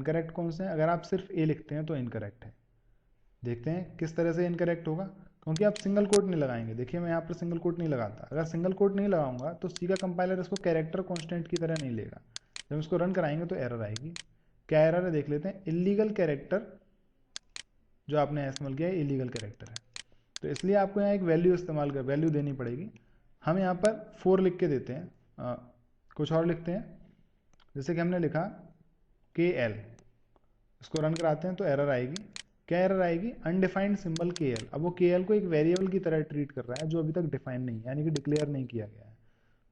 Incorrect कौन से हैं? अगर आप सिर्फ ए लिखते हैं तो इनकरेक्ट है। देखते हैं किस तरह से इनकरेक्ट होगा, क्योंकि आप सिंगल कोट नहीं लगाएंगे। देखिए मैं यहाँ पर सिंगल कोट नहीं लगाता। अगर सिंगल कोट नहीं लगाऊंगा तो सी का कंपाइलर इसको कैरेक्टर कॉन्स्टेंट की तरह नहीं लेगा। जब इसको रन कराएंगे तो एरर आएगी। क्या एरर है देख लेते हैं। इलीगल कैरेक्टर जो आपने इस्तेमाल किया है इलीगल कैरेक्टर है, तो इसलिए आपको यहाँ एक वैल्यू इस्तेमाल कर वैल्यू देनी पड़ेगी। हम यहाँ पर 4 लिख के देते हैं। कुछ और लिखते हैं, जैसे कि हमने लिखा KL। इसको रन कराते हैं तो एरर आएगी। क्या एरर आएगी? Undefined symbol KL। अब वो KL को एक वेरिएबल की तरह ट्रीट कर रहा है जो अभी तक डिफाइन नहीं है, यानी कि डिक्लेयर नहीं किया गया है।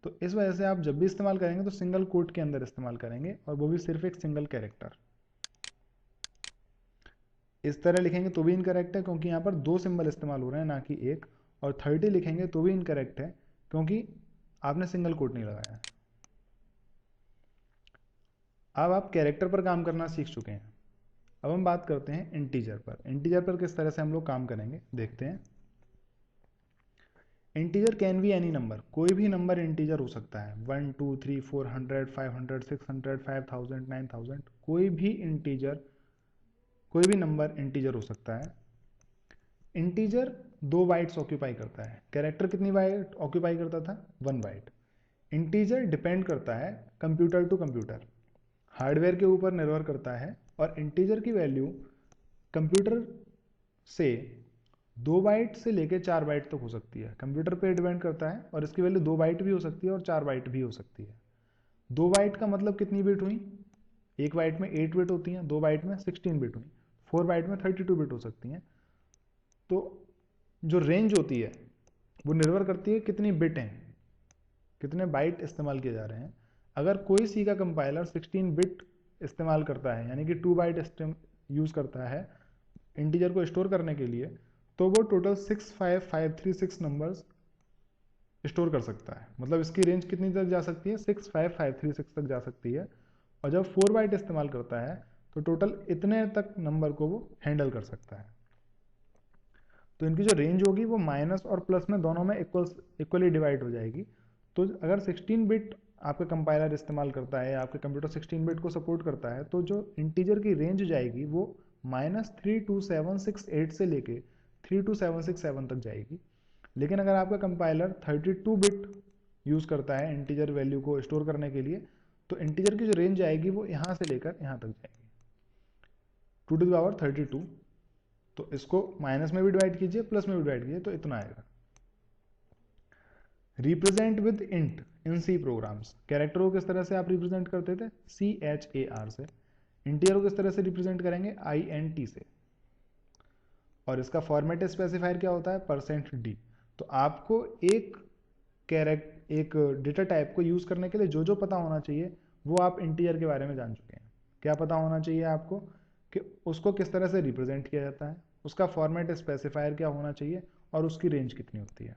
तो इस वजह से आप जब भी इस्तेमाल करेंगे तो सिंगल कोट के अंदर इस्तेमाल करेंगे, और वो भी सिर्फ एक सिंगल कैरेक्टर। इस तरह लिखेंगे तो भी इनकरेक्ट है, क्योंकि यहाँ पर 2 सिंबल इस्तेमाल हो रहे हैं ना कि एक। और 30 लिखेंगे तो भी इनकरेक्ट है, क्योंकि आपने सिंगल कोट नहीं लगाया है। अब आप कैरेक्टर पर काम करना सीख चुके हैं। अब हम बात करते हैं इंटीजर पर। इंटीजर पर किस तरह से हम लोग काम करेंगे देखते हैं। Integer can be any number. कोई भी नंबर इंटीजर हो सकता है। 1 2 3 400 500 600 5000 9000। कोई भी इंटीजर, कोई भी नंबर इंटीजर हो सकता है। इंटीजर 2 बाइट्स ऑक्यूपाई करता है। कैरेक्टर कितनी बाइट ऑक्यूपाई करता था? 1 बाइट। इंटीजर डिपेंड करता है कंप्यूटर टू कंप्यूटर, हार्डवेयर के ऊपर निर्भर करता है। और इंटीजर की वैल्यू कंप्यूटर से 2 बाइट से लेकर 4 बाइट तक हो सकती है। कंप्यूटर पे डिपेंड करता है, और इसकी वैल्यू 2 बाइट भी हो सकती है और 4 बाइट भी हो सकती है। 2 बाइट का मतलब कितनी बिट हुई? 1 बाइट में 8 बिट होती हैं, 2 बाइट में 16 बिट हुई, 4 बाइट में 32 बिट हो सकती हैं। तो जो रेंज होती है वो निर्भर करती है कितनी बिट हैं, कितने बाइट इस्तेमाल किए जा रहे हैं। अगर कोई सी का कंपाइलर 16 बिट इस्तेमाल करता है, यानी कि 2 बाइट यूज़ करता है इंटीजर को स्टोर करने के लिए, तो वो टोटल 65536 नंबर्स स्टोर कर सकता है। मतलब इसकी रेंज कितनी तक जा सकती है? 65536 तक जा सकती है। और जब 4 बाइट इस्तेमाल करता है तो टोटल इतने तक नंबर को वो हैंडल कर सकता है। तो इनकी जो रेंज होगी वो माइनस और प्लस में दोनों में इक्वली डिवाइड हो जाएगी। तो अगर 16 बिट आपका कंपाइलर इस्तेमाल करता है, आपके कंप्यूटर 16 बिट को सपोर्ट करता है, तो जो इंटीजर की रेंज जाएगी वो -32768 से लेके 32767 तक जाएगी। लेकिन अगर आपका कंपाइलर 32 बिट यूज़ करता है इंटीजर वैल्यू को स्टोर करने के लिए, तो इंटीजर की जो रेंज आएगी वो यहाँ से लेकर यहाँ तक जाएगी, 2 टू द पावर 32। तो इसको माइनस में भी डिवाइड कीजिए, प्लस में भी डिवाइड कीजिए, तो इतना आएगा। Represent with int in C programs. Character को किस तरह से आप रिप्रेजेंट करते थे? CHAR से। इंटीजर को किस तरह से रिप्रेजेंट करेंगे? INT से। और इसका फॉर्मेट स्पेसिफायर क्या होता है? %D। तो आपको एक डेटा टाइप को यूज़ करने के लिए जो जो पता होना चाहिए वो आप इंटीजर के बारे में जान चुके हैं। क्या पता होना चाहिए आपको? कि उसको किस तरह से रिप्रेजेंट किया जाता है, उसका फॉर्मेट स्पेसिफायर क्या होना चाहिए, और उसकी रेंज कितनी होती है।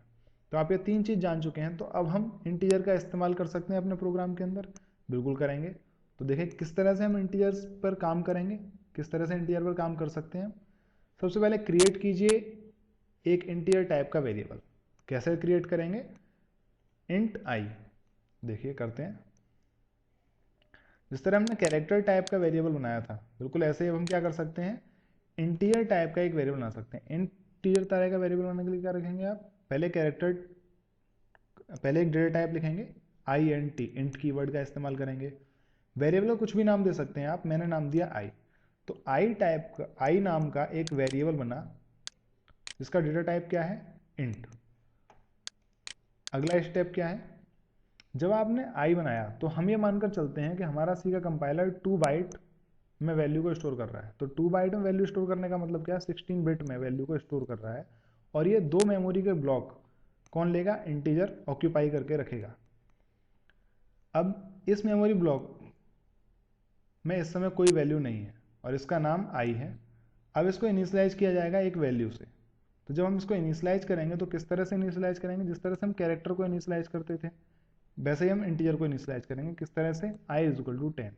तो आप ये 3 चीज़ जान चुके हैं। तो अब हम इंटीजर का इस्तेमाल कर सकते हैं अपने प्रोग्राम के अंदर। बिल्कुल करेंगे। तो देखिए किस तरह से हम इंटीजर्स पर काम करेंगे, किस तरह से इंटीजर पर काम कर सकते हैं। सबसे पहले क्रिएट कीजिए एक इंटीजर टाइप का वेरिएबल। कैसे क्रिएट करेंगे? इंट आई। देखिए करते हैं। जिस तरह हमने कैरेक्टर टाइप का वेरिएबल बनाया था, बिल्कुल ऐसे ही हम क्या कर सकते हैं? इंटीजर टाइप का एक वेरिएबल बना सकते हैं। इंटीजर तरह का वेरिएबल बनाने के लिए क्या रखेंगे आप? पहले एक डेटा टाइप लिखेंगे INT, इंट कीवर्ड का इस्तेमाल करेंगे। वेरिएबल को कुछ भी नाम दे सकते हैं आप, मैंने नाम दिया आई। तो आई नाम का एक वेरिएबल बना जिसका डेटा टाइप क्या है? इंट। अगला स्टेप क्या है? जब आपने आई बनाया तो हम ये मानकर चलते हैं कि हमारा सी का कंपाइलर 2 बाइट में वैल्यू को स्टोर कर रहा है। तो 2 बाइट में वैल्यू स्टोर करने का मतलब क्या है? 16 बिट में वैल्यू को स्टोर कर रहा है। और ये 2 मेमोरी के ब्लॉक कौन लेगा? इंटीजर ऑक्यूपाई करके रखेगा। अब इस मेमोरी ब्लॉक में इस समय कोई वैल्यू नहीं है और इसका नाम आई है। अब इसको इनिशियलाइज किया जाएगा एक वैल्यू से। तो जब हम इसको इनिशियलाइज करेंगे तो किस तरह से इनिशियलाइज करेंगे? जिस तरह से हम कैरेक्टर को इनिशियलाइज करते थे वैसे ही हम इंटीजर को इनिशियलाइज करेंगे। किस तरह से? i=10।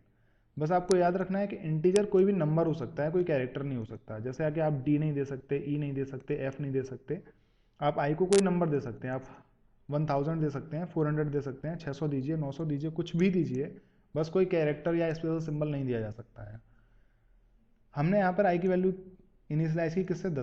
बस आपको याद रखना है कि इंटीजर कोई भी नंबर हो सकता है, कोई कैरेक्टर नहीं हो सकता। जैसे कि आप d नहीं दे सकते, e नहीं दे सकते, f नहीं दे सकते। आप i को कोई नंबर दे सकते हैं। आप 1000 दे सकते हैं, 400 दे सकते हैं, 600 दीजिए, 900 दीजिए, कुछ भी दीजिए। बस कोई कैरेक्टर या स्पेशल सिंबल नहीं दिया जा सकता है। हमने यहाँ पर आई की वैल्यू इनिशियलाइज की किससे, 10